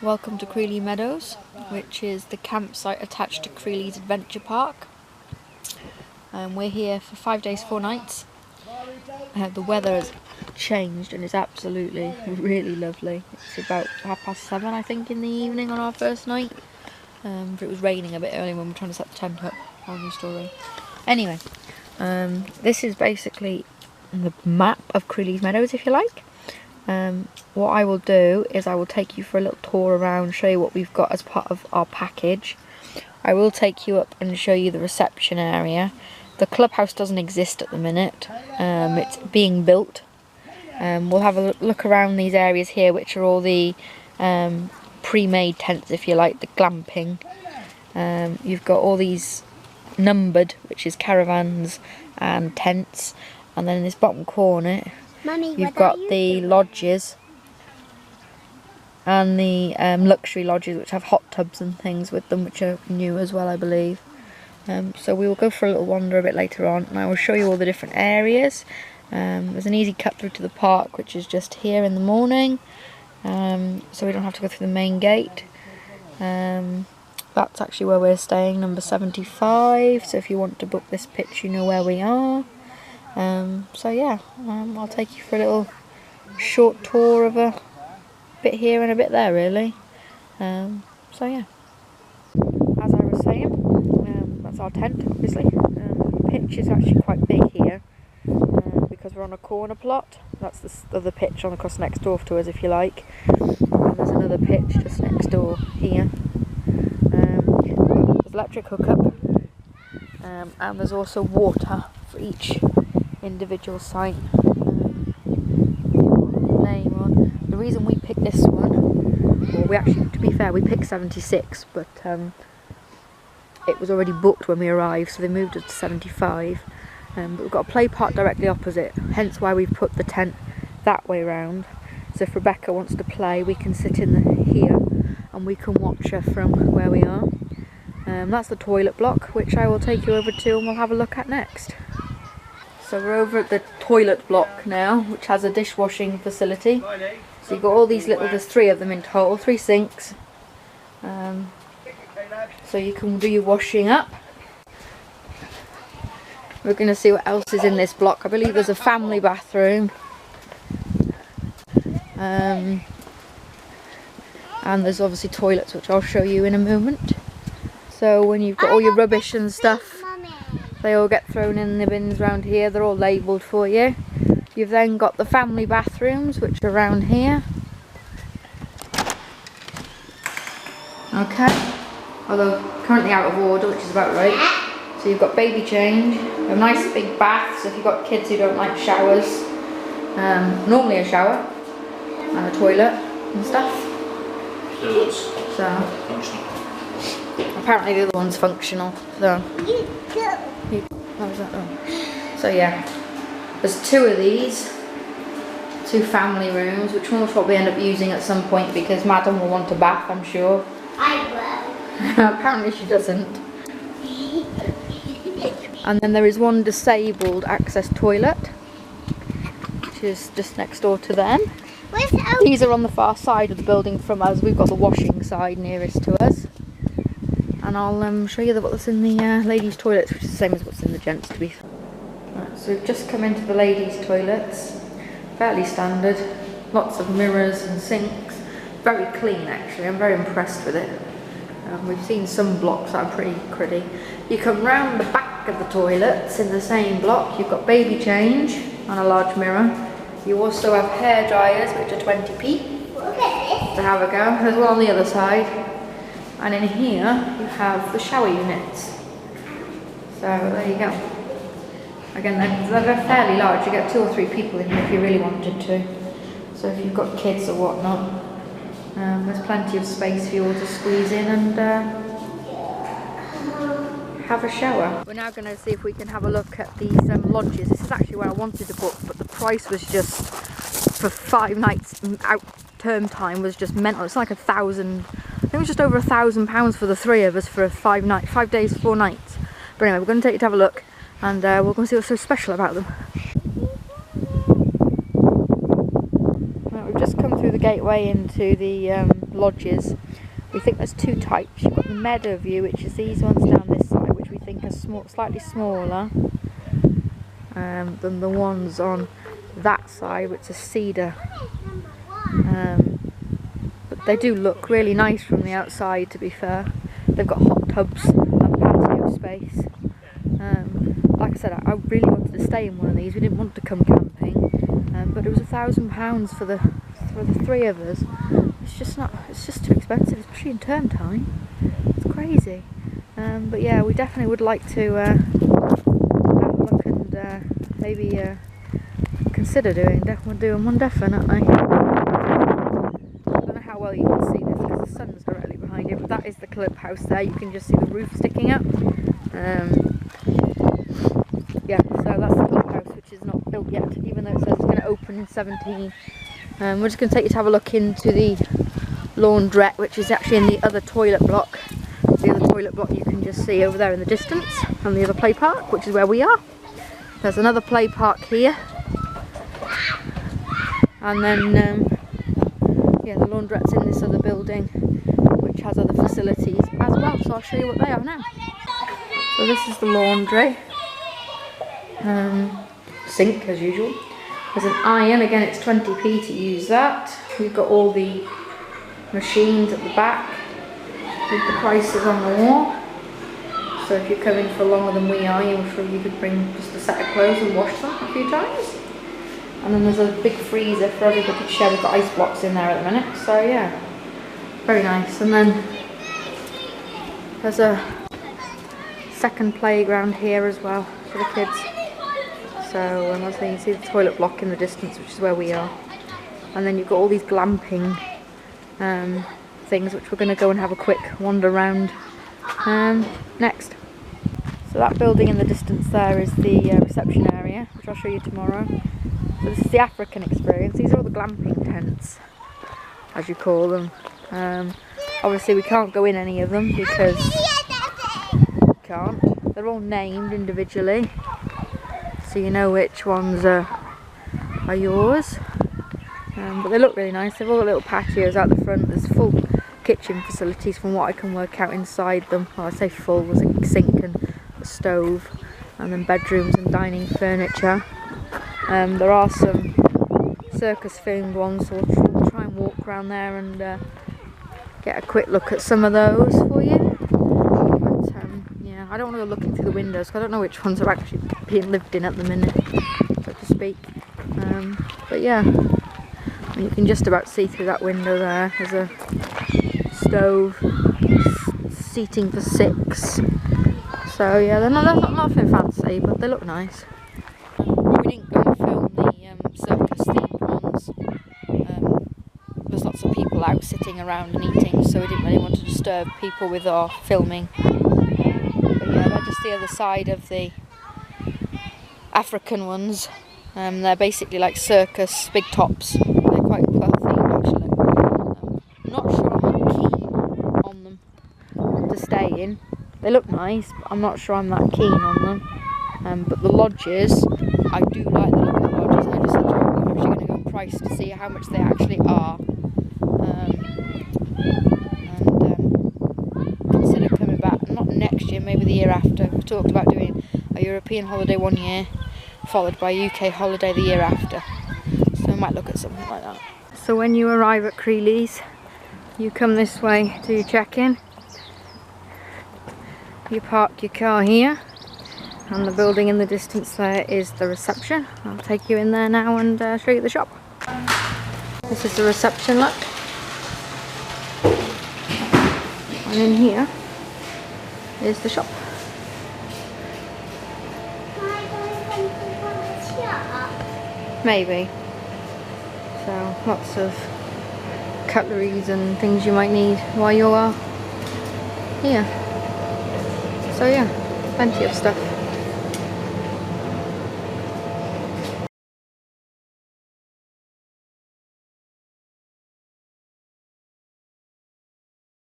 Welcome to Crealy Meadows, which is the campsite attached to Crealy's Adventure Park. We're here for 5 days, 4 nights. The weather has changed and it's absolutely really lovely. It's about 7:30, I think, in the evening on our first night. But it was raining a bit early when we were trying to set the tent up. Whole new story. Anyway, this is basically the map of Crealy Meadows, if you like. What I will do is I will take you for a little tour around, show you what we've got as part of our package. I will take you up and show you the reception area. The clubhouse doesn't exist at the minute, it's being built. We'll have a look around these areas here, which are all the pre-made tents, if you like, the glamping. You've got all these numbered, which is caravans and tents, and then in this bottom corner Mummy, you've got the lodges and the luxury lodges, which have hot tubs and things with them, which are new as well, I believe. So we will go for a little wander a bit later on, and I will show you all the different areas. There's an easy cut through to the park, which is just here in the morning, so we don't have to go through the main gate. That's actually where we're staying, number 75, so if you want to book this pitch, you know where we are. So yeah, I'll take you for a little short tour of a bit here and a bit there, really. So yeah, as I was saying, that's our tent, obviously. The pitch is actually quite big here, because we're on a corner plot. That's the other pitch on across next door to us, if you like. And there's another pitch just next door here. There's electric hookup, and there's also water for each individual site. Name on. The reason we picked this one, well, we actually, to be fair, we picked 76, but it was already booked when we arrived, so they moved us to 75. But we've got a play park directly opposite, hence why we've put the tent that way round. So if Rebecca wants to play, we can sit in here and we can watch her from where we are. That's the toilet block, which I will take you over to and we'll have a look at next. So we're over at the toilet block now, which has a dishwashing facility. So you've got all these little, there's 3 of them in total, 3 sinks. So you can do your washing up. We're going to see what else is in this block. I believe there's a family bathroom. And there's obviously toilets, which I'll show you in a moment. So when you've got all your rubbish and stuff, they all get thrown in the bins around here. They're all labelled for you. You've then got the family bathrooms, which are around here. Okay. Although currently out of order, which is about right. So you've got baby change, a nice big bath, so if you've got kids who don't like showers, normally a shower, and a toilet and stuff. So apparently the other one's functional. So So yeah, there's 2 of these, 2 family rooms, which one we'll probably end up using at some point because Madam will want a bath, I'm sure. I will. Apparently she doesn't. And then there is one disabled access toilet, which is just next door to them. These are on the far side of the building from us. We've got the washing side nearest to us. And I'll show you what's in the ladies' toilets, which is the same as what's in the gents' to be fair. Right, so we've just come into the ladies' toilets. Fairly standard. Lots of mirrors and sinks. Very clean, actually. I'm very impressed with it. We've seen some blocks that are pretty gritty. You come round the back of the toilets in the same block. You've got baby change and a large mirror. You also have hair dryers, which are 20p to have a go. There's one on the other side. And in here you have the shower units. So there you go. Again, they're fairly large. You get 2 or 3 people in here if you really wanted to. So if you've got kids or whatnot, there's plenty of space for you all to squeeze in and have a shower. We're now going to see if we can have a look at these lodges. This is actually where I wanted to book, but the price was just, for 5 nights out term time, was just mental. It's like 1,000, I think it was just over £1,000 for the 3 of us for 5 days, 4 nights. But anyway, we're going to take you to have a look, and we're going to see what's so special about them. Right, we've just come through the gateway into the lodges. We think there's two types. You've got the meadow view, which is these ones down this side, which we think are slightly smaller than the ones on that side, which is cedar. But they do look really nice from the outside, to be fair. They've got hot tubs and patio space. Like I said, I really wanted to stay in one of these. We didn't want to come camping, but it was £1,000 for the three of us. It's just too expensive, especially in term time. It's crazy. But yeah, we definitely would like to have a look and maybe consider doing one definitely. I don't know how well you can see this because the sun's directly behind it, but that is the clubhouse there. You can just see the roof sticking up. Yeah, so that's the clubhouse, which is not built yet, even though it says it's going to open in 17. We're just going to take you to have a look into the laundrette, which is actually in the other toilet block. The other toilet block you can just see over there in the distance, and the other play park, which is where we are. There's another play park here, and then yeah, the laundrette's in this other building, which has other facilities as well. So I'll show you what they are now. So this is the laundry. Sink as usual. There's an iron, again it's 20p to use that. We've got all the machines at the back with the prices on the wall. So if you're coming for longer than we are, I'm sure you could bring just a set of clothes and wash them a few times. And then there's a big freezer for everybody to share. We've got ice blocks in there at the minute, so yeah, very nice. And then there's a second playground here as well for the kids. So as you can see the toilet block in the distance, which is where we are. And then you've got all these glamping things, which we're going to go and have a quick wander around next. So that building in the distance there is the reception area, which I'll show you tomorrow. So this is the African experience. These are all the glamping tents, as you call them. Obviously we can't go in any of them because we can't. They're all named individually, so you know which ones are yours. But they look really nice. They've all got little patios out the front. There's full kitchen facilities from what I can work out inside them. Well, I say full, there's a sink and a stove, and then bedrooms and dining furniture. There are some circus themed ones, so we'll try and walk around there and get a quick look at some of those for you. But yeah, I don't want to go looking through the windows because I don't know which ones are actually being lived in at the minute, so to speak. But yeah, you can just about see through that window there. There's a stove, seating for 6. So yeah, they're not nothing fancy, but they look nice. We didn't go and film the circus themed ones. There's lots of people out sitting around and eating, so we didn't really want to disturb people with our filming. But yeah, they're just the other side of the African ones. They're basically like circus big tops. They're quite well themed actually. I'm not sure I'm that keen on them to stay in. They look nice, but I'm not sure I'm that keen on them. But the lodges, I do like the look of the lodges. I just said to her, I'm actually going to go and price to see how much they actually are. Consider coming back, not next year, maybe the year after. We've talked about doing a European holiday one year, followed by a UK holiday the year after. So we might look at something like that. So when you arrive at Crealy's, you come this way to your check-in. You park your car here, and the building in the distance there is the reception. I'll take you in there now and show you the shop. This is the reception look. And in here is the shop. Maybe. So lots of cutleries and things you might need while you are here. So yeah, plenty of stuff.